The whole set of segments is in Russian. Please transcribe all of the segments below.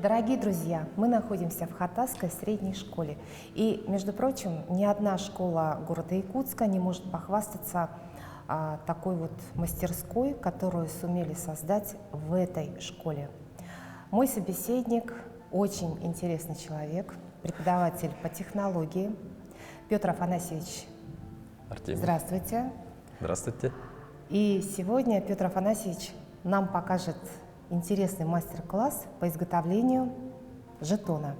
Дорогие друзья, мы находимся в Хатасской средней школе. И, между прочим, ни одна школа города Якутска не может похвастаться такой вот мастерской, которую сумели создать в этой школе. Мой собеседник очень интересный человек, преподаватель по технологии Петр Афанасьевич. Артемий. Здравствуйте. Здравствуйте. И сегодня Петр Афанасьевич нам покажет интересный мастер-класс по изготовлению жетона.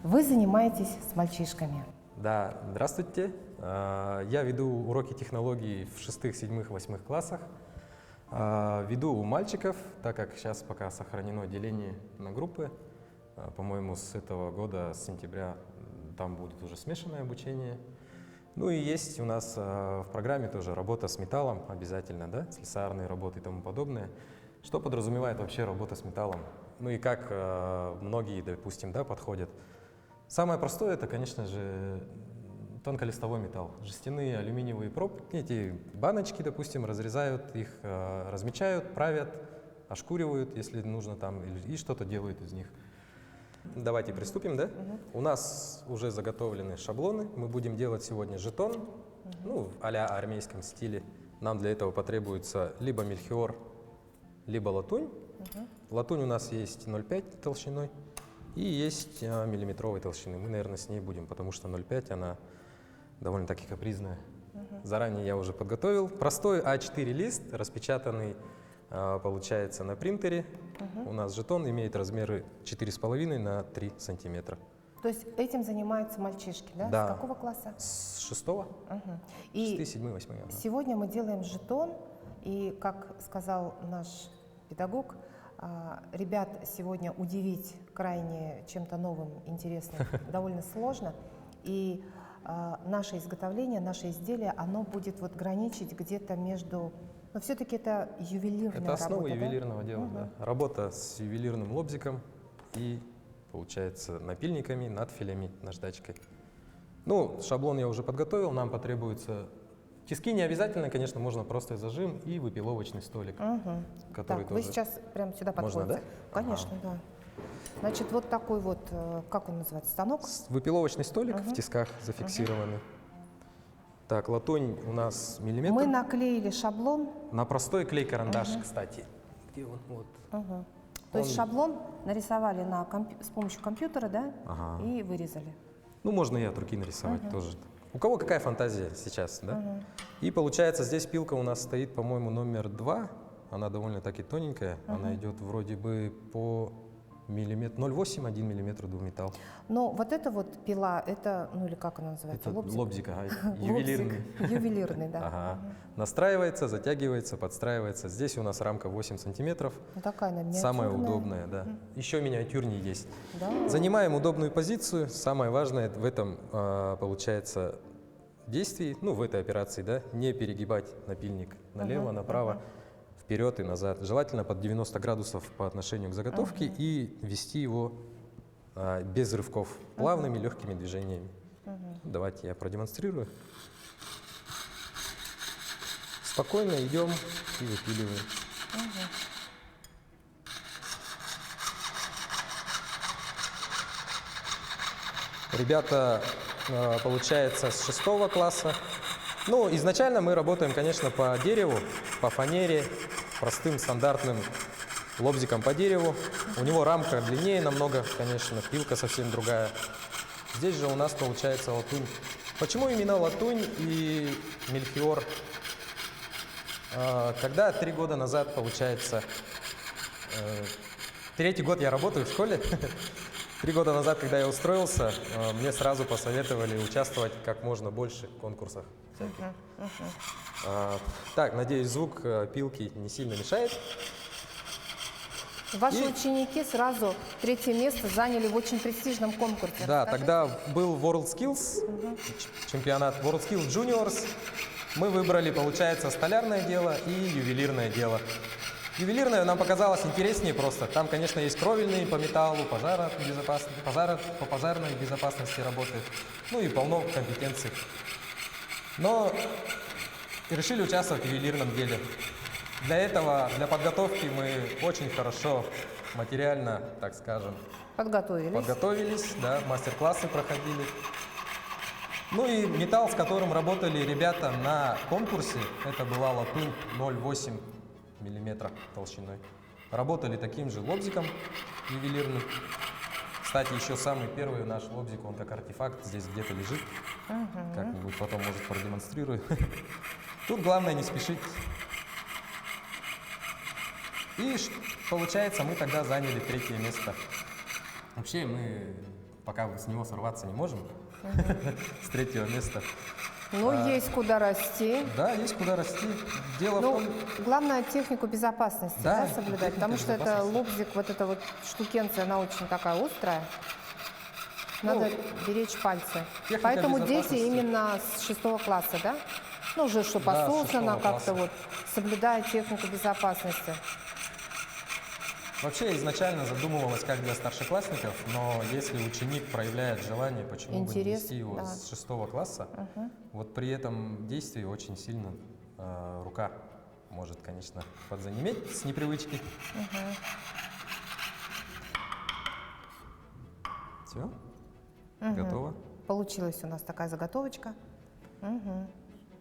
Вы занимаетесь с мальчишками. Да, здравствуйте. Я веду уроки технологий в 6, 7, 8 классах. Веду у мальчиков, так как сейчас пока сохранено деление на группы. По-моему, с этого года, с сентября, там будет уже смешанное обучение. Ну и есть у нас в программе тоже работа с металлом обязательно, да, слесарные работы и тому подобное. Что подразумевает вообще работа с металлом? Ну и как многие, допустим, да, подходят. Самое простое — это, конечно же, тонколистовой металл. Жестяные алюминиевые пробки, эти баночки, допустим, разрезают их, размечают, правят, ошкуривают, если нужно там, и что-то делают из них. Давайте приступим, да? У нас уже заготовлены шаблоны. Мы будем делать сегодня жетон, ну, а-ля армейском стиле. Нам для этого потребуется либо мельхиор, либо латунь. Латунь у нас есть 0,5 толщиной и есть миллиметровой толщины. Мы, наверное, с ней будем, потому что 0,5 она довольно-таки капризная. Заранее я уже подготовил. Простой А4 лист, распечатанный, получается, на принтере. У нас жетон имеет размеры 4,5 на 3 сантиметра. То есть этим занимаются мальчишки, да? Да. С какого класса? С 6-го? И 6, 7, 8. сегодня мы делаем жетон, и, как сказал наш педагог, ребят сегодня удивить крайне чем-то новым, интересным довольно сложно. И наше изготовление, наше изделие, оно будет вот граничить где-то между... Но все-таки это ювелирная работа. Это основа работа, ювелирного дела, да. Работа с ювелирным лобзиком и, получается, напильниками, надфилями, наждачкой. Ну, шаблон я уже подготовил, нам потребуется... Тиски не обязательно, конечно, можно просто зажим и выпиловочный столик, который так, тоже... вы сейчас прямо сюда подходите? Можно, да? Конечно, да. Значит, вот такой вот, как он называется, станок? Выпиловочный столик в тисках зафиксированы. Так, латунь у нас миллиметр. Мы наклеили шаблон. На простой клей-карандаш, кстати. Где он? Вот. То есть шаблон нарисовали с помощью компьютера, да, и вырезали. Ну, можно и от руки нарисовать тоже. У кого какая фантазия сейчас, да? И получается, здесь пилка у нас стоит, по-моему, номер 2. Она довольно-таки тоненькая. Она идет вроде бы по миллиметр, 0,8, 1 миллиметр двуметалл. Но вот эта вот пила, это, ну или как она называется? Это лобзик, ювелирный. Ювелирный, да. Ага. Настраивается, затягивается, подстраивается. Здесь у нас рамка 8 сантиметров. Ну, такая она миниатюрная. Самая удобная, да. Еще миниатюрнее есть. Да. Занимаем удобную позицию. Самое важное в этом, получается, действии, ну, в этой операции, да, не перегибать напильник налево, направо, вперед и назад. Желательно под 90 градусов по отношению к заготовке и вести его без рывков, плавными, легкими движениями. Давайте я продемонстрирую. Спокойно идем и выпиливаем. Ребята, получается, с 6 класса. Ну, изначально мы работаем, конечно, по дереву, по фанере, простым стандартным лобзиком по дереву. У него рамка длиннее намного, конечно, пилка совсем другая. Здесь же у нас получается латунь. Почему именно латунь и мельхиор? Когда 3 года назад, получается, 3-й год я работаю в школе, 3 года назад, когда я устроился, мне сразу посоветовали участвовать как можно больше в конкурсах всяких. Так, надеюсь, звук пилки не сильно мешает. Ваши ученики сразу 3-е место заняли в очень престижном конкурсе. Да, Расскажите. тогда был WorldSkills, чемпионат WorldSkills Juniors. Мы выбрали, получается, столярное дело и ювелирное дело. Ювелирное нам показалось интереснее просто. Там, конечно, есть кровельные по металлу, по пожарной безопасности работают. Ну и полно компетенций. Но решили участвовать в ювелирном деле. Для этого, для подготовки мы очень хорошо материально, так скажем, подготовились, да, мастер-классы проходили. Ну и металл, с которым работали ребята на конкурсе, это была латунь 0,8 миллиметра толщиной. Работали таким же лобзиком ювелирным. Кстати, еще самый первый наш лобзик, он как артефакт здесь где-то лежит. Как-нибудь потом, может, продемонстрирую. Тут главное не спешить. И получается, мы тогда заняли 3-е место. Вообще мы пока с него сорваться не можем, с 3-го места. Ну, есть куда расти. Да, есть куда расти. Дело в Ну, том, главное технику безопасности Да, соблюдать, техника потому что это безопасности. лобзик, вот эта вот штукенция, она очень такая острая. Надо беречь пальцы. техника Поэтому дети безопасности. именно с 6 класса, да? Ну, уже чтобы Да, с осознанно 6 как-то класса. вот соблюдая технику безопасности. вообще изначально задумывалось как для старшеклассников, но если ученик проявляет желание, почему бы не Интерес, вести его да. с 6 класса, вот при этом действии очень сильно рука может, конечно, подзанеметь с непривычки. Все, готово. Получилась у нас такая заготовочка.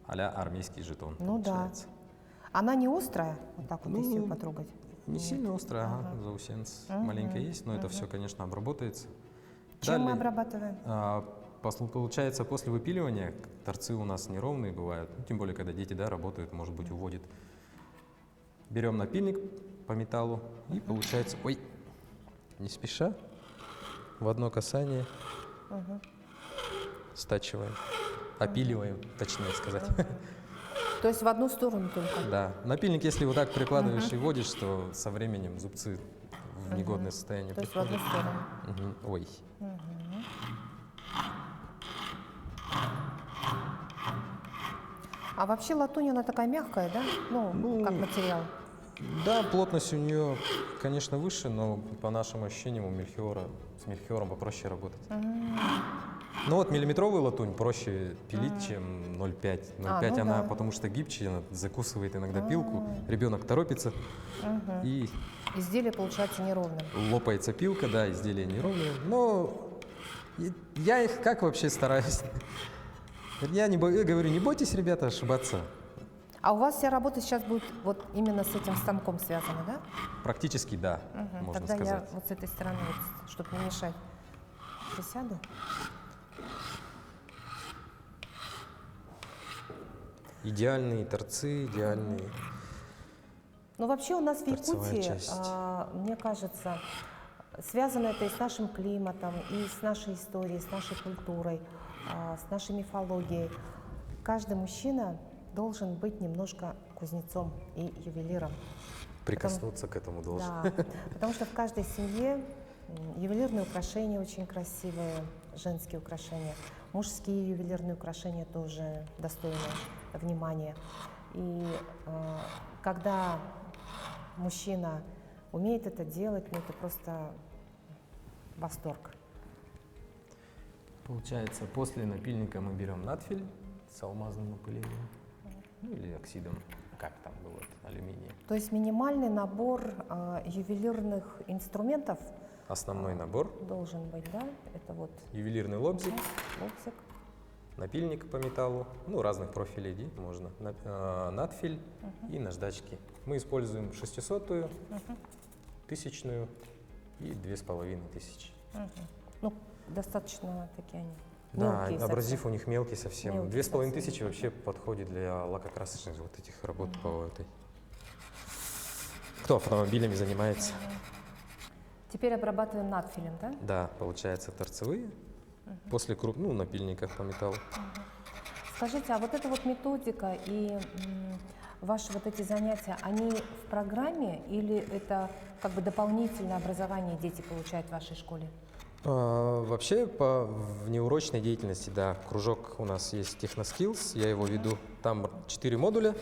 А-ля армейский жетон. Ну получается. да. Она не острая, вот так вот, если Ну, ее потрогать. Не сильно острая, заусенец маленько есть, но это все, конечно, обработается. Чем мы Далее, обрабатываем? получается, после выпиливания торцы у нас неровные бывают, ну, тем более, когда дети, да, работают, может быть, уводят. Берем напильник по металлу и получается, ой, не спеша, в одно касание стачиваем, опиливаем, точнее сказать. То есть в одну сторону только. Да, напильник, если вот так прикладываешь и водишь, то со временем зубцы в негодное состояние То есть в одну приходят. сторону. Ой. А вообще латунь, она такая мягкая, да? Ну, как материал. Да, плотность у нее, конечно, выше, но по нашим ощущениям с мельхиором попроще работать. Ну вот миллиметровую латунь проще пилить, чем 0,5. 0,5 ну она, да. потому что гибче, она закусывает иногда пилку, ребенок торопится и Изделие получается неровным. лопается пилка, да, изделие неровное. Но я их как вообще стараюсь? Я говорю, не бойтесь, ребята, ошибаться. А у вас вся работа сейчас будет вот именно с этим станком связана, да? Практически да, можно Тогда сказать. я вот с этой стороны, вот, чтобы не мешать, присяду. Идеальные торцы, идеальные. Но вообще у нас в Торцевая Якутии, часть. мне кажется, связано это и с нашим климатом, и с нашей историей, с нашей культурой, с нашей мифологией. Каждый мужчина должен быть немножко кузнецом и ювелиром. Прикоснуться к этому должен. Да, потому что в каждой семье ювелирные украшения очень красивые, женские украшения, мужские ювелирные украшения тоже достойны внимания. И когда мужчина умеет это делать, ну это просто восторг. Получается, после напильника мы берем надфиль с алмазным напылением, ну или оксидом, как там было, алюминия. То есть минимальный набор ювелирных инструментов Основной набор, должен быть, да? Это вот ювелирный лобзик, лобзик. напильник по металлу, ну разных профилей можно, надфиль и наждачки. Мы используем 600-ю, 1000-ю и 2500. Ну, достаточно такие они. Да, мелкие абразив совсем. у них мелкий совсем. Мелкий 2500 совсем. вообще подходит для лакокрасочных вот этих работ по этой. Кто автомобилями занимается? Теперь обрабатываем надфилем, да? Да, получается торцевые. После напильника по металлу. Скажите, а вот эта вот методика и ваши вот эти занятия, они в программе или это как бы дополнительное образование дети получают в вашей школе? Вообще по внеурочной деятельности, да, кружок у нас есть Техноскиллс, я его веду. Там 4 модуля: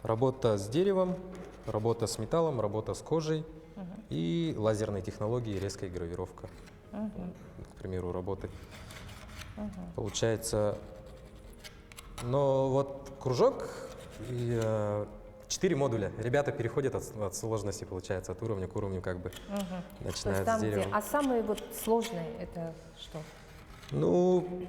работа с деревом, работа с металлом, работа с кожей и лазерные технологии, резкая гравировка. К примеру, работы. Получается, но вот кружок 4 модуля. Ребята переходят от сложности, получается, от уровня к уровню, как бы То есть начинают там, с где... дерева. А самые вот сложные это что? Ну,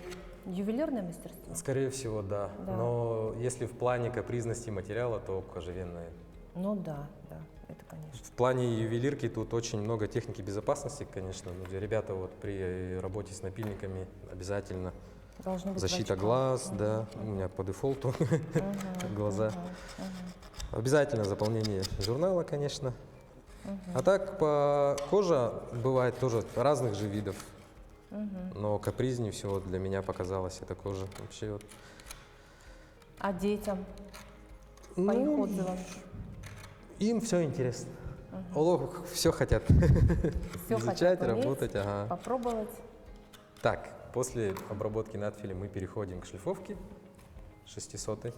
Ювелирное мастерство? скорее всего, да. Да. Но если в плане капризности материала, то кожевенные. Ну да, да, это конечно. В плане ювелирки тут очень много техники безопасности, конечно. Но ребята вот при работе с напильниками обязательно Должно быть в защита очках. глаз, да, у меня по дефолту глаза. Обязательно заполнение журнала, конечно. А так по коже бывает тоже разных же видов. Но капризнее всего для меня показалось эта кожа. Вообще вот. А детям? По их Ну, отзывам? им все интересно. Олог все хотят Всё изучать, хотят уметь, работать. Ага. попробовать? Так, после обработки надфилем мы переходим к шлифовке 600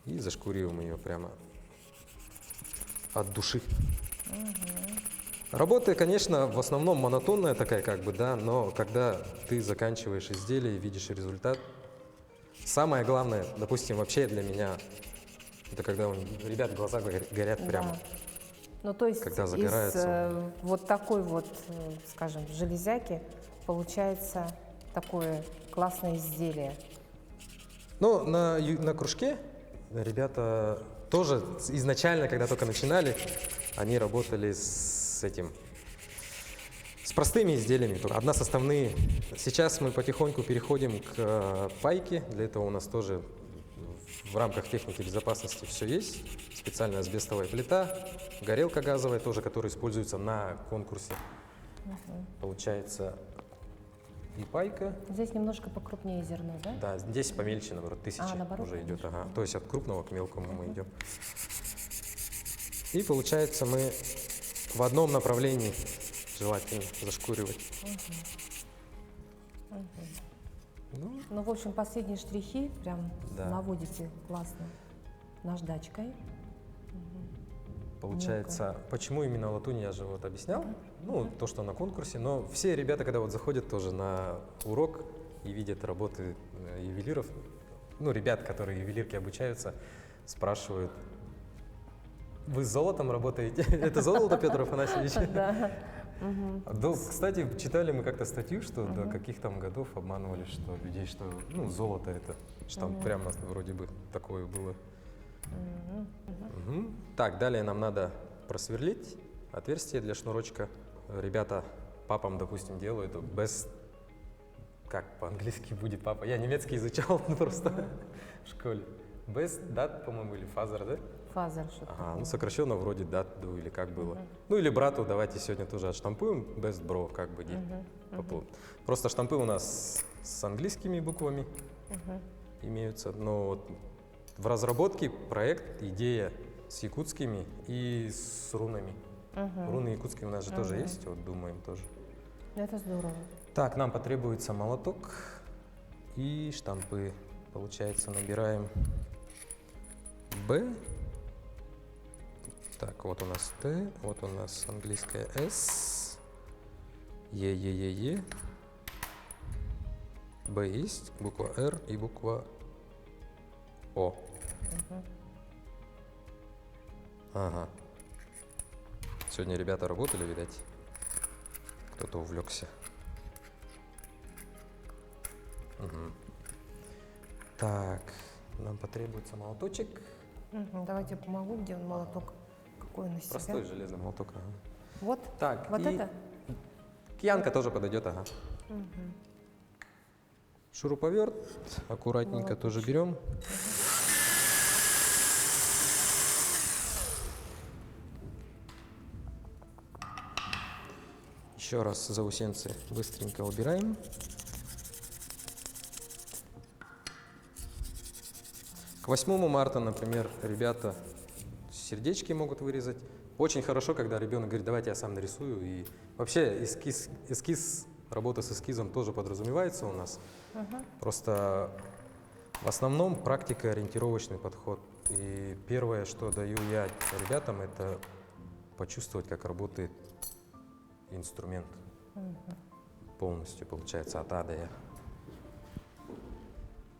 и зашкуриваем ее прямо от души. Работа, конечно, в основном монотонная такая, как бы, да, но когда ты заканчиваешь изделие и видишь результат, самое главное, допустим, вообще для меня, это когда у ребят глаза горят прямо. Да. Ну, то есть Когда из загорается. вот такой вот, скажем, железяки получается такое классное изделие. Ну, на кружке ребята тоже изначально, когда только начинали, они работали с этим, с простыми изделиями, односоставные. Сейчас мы потихоньку переходим к пайке. Для этого у нас тоже в рамках техники безопасности все есть. Специальная асбестовая плита, горелка газовая тоже, которая используется на конкурсе. Получается и пайка. Здесь немножко покрупнее зерно, да? Да, здесь помельче, наоборот, 1000 наоборот, уже идет. помельче. Ага. То есть от крупного к мелкому мы идем. И получается мы в одном направлении желательно зашкуривать. Ну, в общем, последние штрихи прям Да. наводите классно наждачкой. Получается, почему именно латунь, я же вот объяснял, ну, то, что на конкурсе, но все ребята, когда вот заходят тоже на урок и видят работы ювелиров, ну, ребят, которые ювелирки обучаются, спрашивают: вы с золотом работаете? Это золото, Петр Афанасьевич? Да. Да, кстати, читали мы как-то статью, что до каких там годов обманывали, что людей, что, ну, золото это, что там прямо вроде бы такое было. Мгм. Так, далее нам надо просверлить отверстие для шнурочка. Ребята папам, допустим, делают без... Как по-английски будет папа? Я немецкий изучал просто в школе. Без дат, по-моему, или фазер, да? Фазер что-то. Ага, ну сокращенно вроде дату или как было. Ну или брату давайте сегодня тоже отштампуем, best bro, как бы. Просто штампы у нас с английскими буквами имеются, но вот в разработке проект, идея с якутскими и с рунами. Руны якутские у нас же тоже есть, вот думаем тоже. Это здорово. Так, нам потребуется молоток и штампы. Получается, набираем Б. Так, вот у нас Т, вот у нас английская С, Е. Б есть, буква Р и буква О. Ага. Сегодня ребята работали, видать. Кто-то увлекся. Так, нам потребуется молоточек. Давайте я помогу, где он молоток. Какой он из себя? Простой железный молоток. Ага. Вот? Так, Вот и это? киянка тоже подойдет, ага. Шуруповерт аккуратненько тоже берем. Еще раз заусенцы быстренько убираем. К 8 марта, например, ребята сердечки могут вырезать. Очень хорошо, когда ребенок говорит: давайте я сам нарисую. И вообще эскиз, работа с эскизом тоже подразумевается у нас. Просто в основном практика, ориентировочный подход. И первое, что даю я ребятам, это почувствовать, как работает инструмент. Полностью, получается, от А до Я.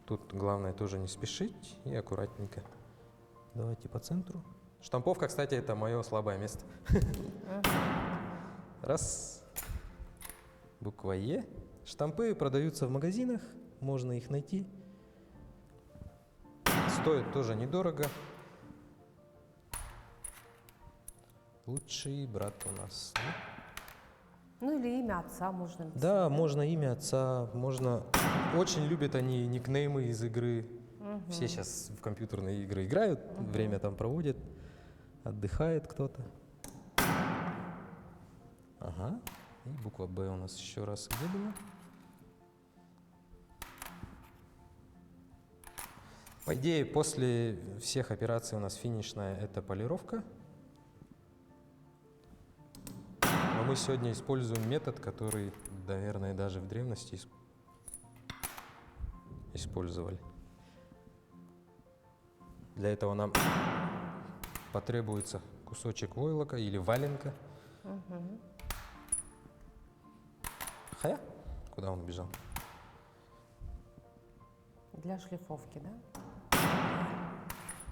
Тут главное тоже не спешить и аккуратненько Давайте по центру. Штамповка, кстати, это мое слабое место. Раз. Буква Е. Штампы продаются в магазинах, можно их найти. Стоит тоже недорого. Лучший брат у нас. Ну или имя отца можно написать. Да, можно имя отца, можно... Очень любят они никнеймы из игры. Все сейчас в компьютерные игры играют, время там проводят, отдыхает кто-то. Ага. И буква Б у нас еще раз где была? По идее, после всех операций у нас финишная — это полировка. Но мы сегодня используем метод, который, наверное, даже в древности использовали. Для этого нам потребуется кусочек войлока или валенка. Хая? Куда он убежал? Для шлифовки, да?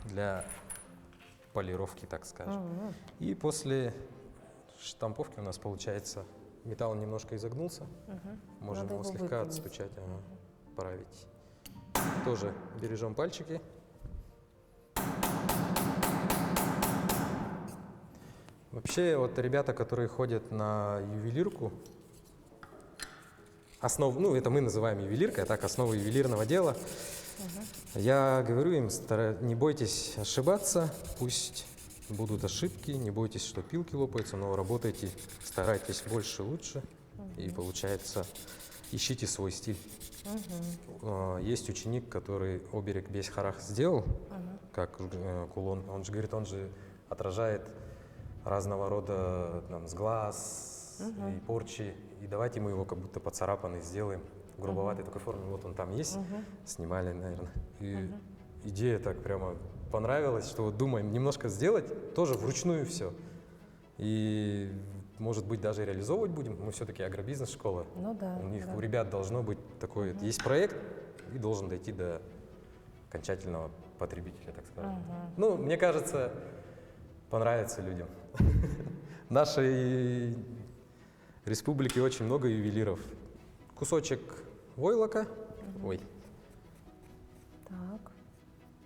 Для полировки, так скажем. И после штамповки у нас получается металл немножко изогнулся. Можем Надо его его слегка выпрямить. отстучать, править. Тоже бережем пальчики. Вообще, вот ребята, которые ходят на ювелирку, ну, это мы называем ювелиркой, а так основы ювелирного дела. Я говорю им, не бойтесь ошибаться, пусть будут ошибки, не бойтесь, что пилки лопаются, но работайте, старайтесь больше, лучше, и получается, ищите свой стиль. Есть ученик, который оберег Бесь-Харах сделал, как кулон, он же говорит, он же отражает разного рода там, сглаз и порчи, и давайте мы его как будто поцарапанный сделаем, в грубоватой такой форме, вот он там есть, снимали, наверное, и идея так прямо понравилась, что вот думаем немножко сделать, тоже вручную все, и может быть даже реализовывать будем, мы все-таки агробизнес-школа, Ну да. у них, да. у ребят должно быть такой, есть проект и должен дойти до окончательного потребителя, так скажем. Ну, мне кажется, понравится людям. В нашей республике очень много ювелиров. Кусочек войлока. Ой, Так.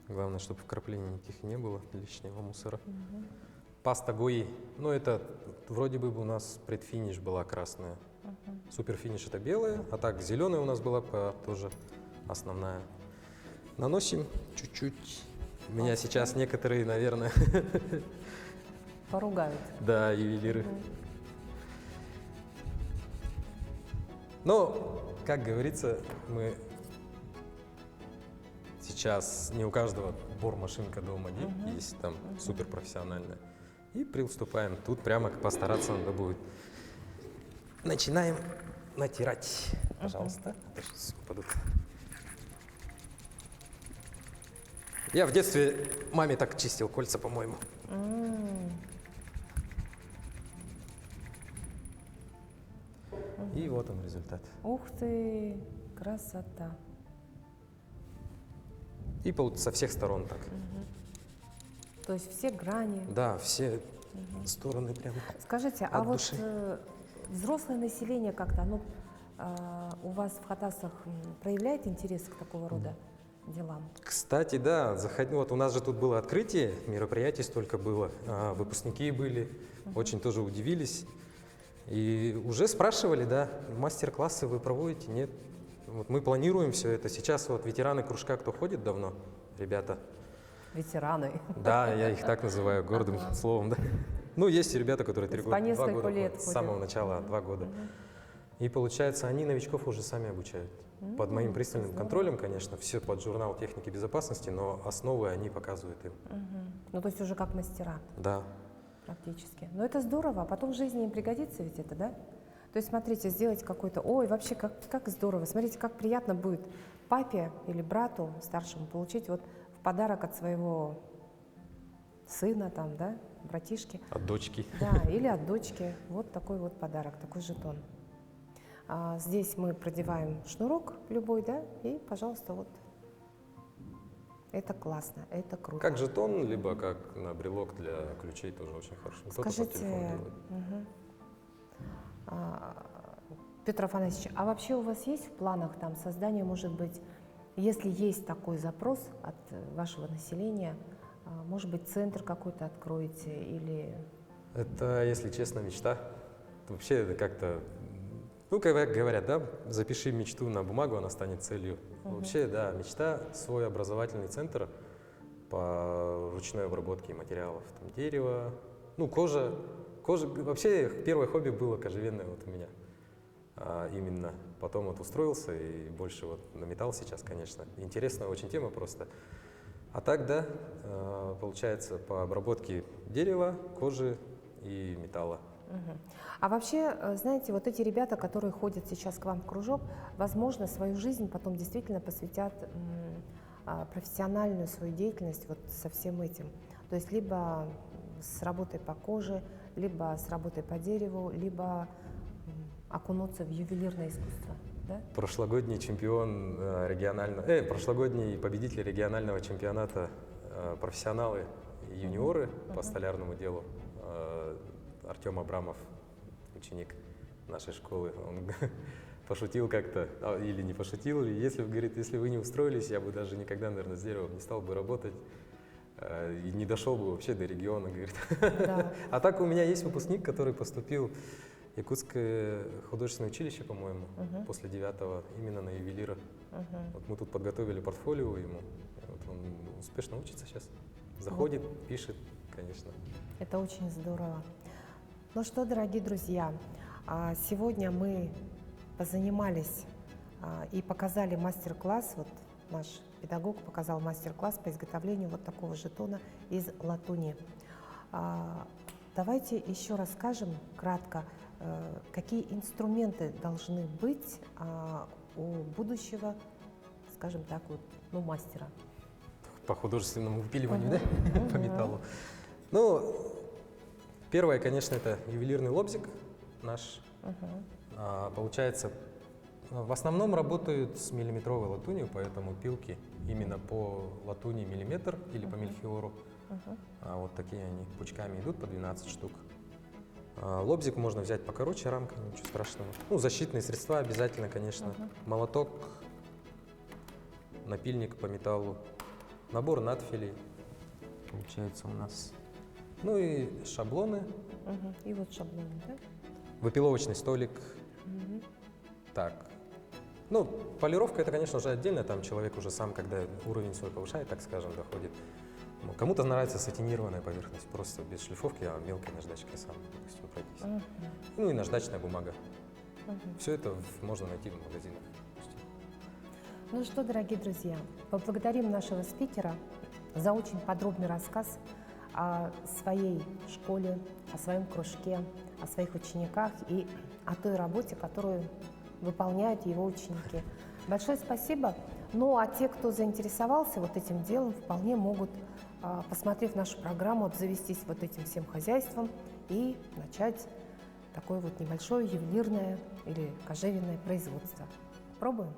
главное, чтобы вкраплений никаких не было, лишнего мусора. Паста Гои. Ну, это вроде бы у нас предфиниш была красная. Суперфиниш это белая, а так зеленая у нас была тоже основная. Наносим чуть-чуть. Меня сейчас некоторые, наверное, Поругают. да, ювелиры. Но, как говорится, мы сейчас не у каждого бормашинка дома есть, там суперпрофессиональная. И приступаем. Тут прямо постараться надо будет. Начинаем натирать. Пожалуйста. Сейчас упадут. Я в детстве маме так чистил кольца, по-моему. И вот он результат. Ух ты, красота. И со всех сторон так. То есть все грани. Да, все стороны прямо. Скажите, От а вот души. взрослое население как-то, оно у вас в Хатасах проявляет интерес к такого рода делам? Кстати, да, вот у нас же тут было открытие, мероприятий столько было, выпускники были, очень тоже удивились. И уже спрашивали, да, мастер-классы вы проводите? Нет. Вот мы планируем все это. Сейчас вот ветераны кружка, кто ходит давно, ребята. Ветераны. Да, я их так называю, гордым словом, да. Ну, есть и ребята, которые То есть 3 по года, 2 несколько года лет ходят, с ходят. самого начала, 2 года. И получается, они новичков уже сами обучают. Под моим пристальным контролем, конечно, все под журнал техники безопасности, но основы они показывают им. Ну, то есть уже как мастера Да. практически. Но это здорово, а потом в жизни им пригодится ведь это, да? То есть, смотрите, сделать какой-то... Ой, вообще, как здорово. Смотрите, как приятно будет папе или брату старшему получить вот в подарок от своего сына, там, да, братишки. От дочки. Да, или от дочки. Вот такой вот подарок, такой жетон. Здесь мы продеваем шнурок любой, да, и, пожалуйста, вот Это классно, это круто. Как жетон, либо как на брелок для ключей тоже очень хорошо. Кто-то под телефон Скажите, делает. Петр Афанасьевич, а вообще у вас есть в планах там создание, может быть, если есть такой запрос от вашего населения, может быть, центр какой-то откроете или... Это, если честно, мечта. Вообще это как-то, ну, как говорят, да, запиши мечту на бумагу, она станет целью. Вообще, да, мечта, свой образовательный центр по ручной обработке материалов, там, дерева, ну, кожа. Вообще, первое хобби было кожевенное вот у меня. Именно. Потом вот устроился и больше вот на металл сейчас, конечно. Интересная очень тема просто. А так, да, получается, по обработке дерева, кожи и металла. А вообще, знаете, вот эти ребята, которые ходят сейчас к вам в кружок, возможно, свою жизнь потом действительно посвятят профессиональную свою деятельность вот со всем этим. То есть либо с работой по коже, либо с работой по дереву, либо окунуться в ювелирное искусство. Да? Прошлогодний чемпион прошлогодний победитель регионального чемпионата профессионалы и юниоры по столярному делу Артем Абрамов, ученик нашей школы, он пошутил как-то, или не пошутил, говорит, если вы не устроились, я бы даже никогда, наверное, с деревом не стал бы работать и не дошел бы вообще до региона, говорит. Да. А так у меня есть выпускник, который поступил в Якутское художественное училище, по-моему, после 9-го, именно на ювелира. Вот мы тут подготовили портфолио ему, вот он успешно учится сейчас, заходит, пишет, конечно. Это очень здорово. Ну что, дорогие друзья, сегодня мы позанимались и показали мастер-класс, вот наш педагог показал мастер-класс по изготовлению вот такого жетона из латуни. Давайте еще расскажем кратко, какие инструменты должны быть у будущего, скажем так, вот, ну, мастера. По художественному выпиливанию, да, по металлу. Ну, первое, конечно, это ювелирный лобзик наш. Получается, в основном работают с миллиметровой латунью, поэтому пилки именно по латуни миллиметр или по мельхиору. Вот такие они пучками идут, по 12 штук. Лобзик можно взять покороче, рамка, ничего страшного. Ну, защитные средства обязательно, конечно. Молоток, напильник по металлу, набор надфилей, получается у нас. Ну и шаблоны. И вот шаблоны, да? Выпиловочный столик. Так. Ну, полировка это, конечно же, отдельно. Там человек уже сам, когда уровень свой повышает, так скажем, доходит. Кому-то нравится сатинированная поверхность, просто без шлифовки, а мелкой наждачкой сам, допустим, пройтись. Ну и наждачная бумага. Все это можно найти в магазинах. Ну что, дорогие друзья, поблагодарим нашего спикера за очень подробный рассказ о своей школе, о своем кружке, о своих учениках и о той работе, которую выполняют его ученики. Большое спасибо. Ну а те, кто заинтересовался вот этим делом, вполне могут, посмотрев нашу программу, обзавестись вот этим всем хозяйством и начать такое вот небольшое ювелирное или кожевенное производство. Пробуем?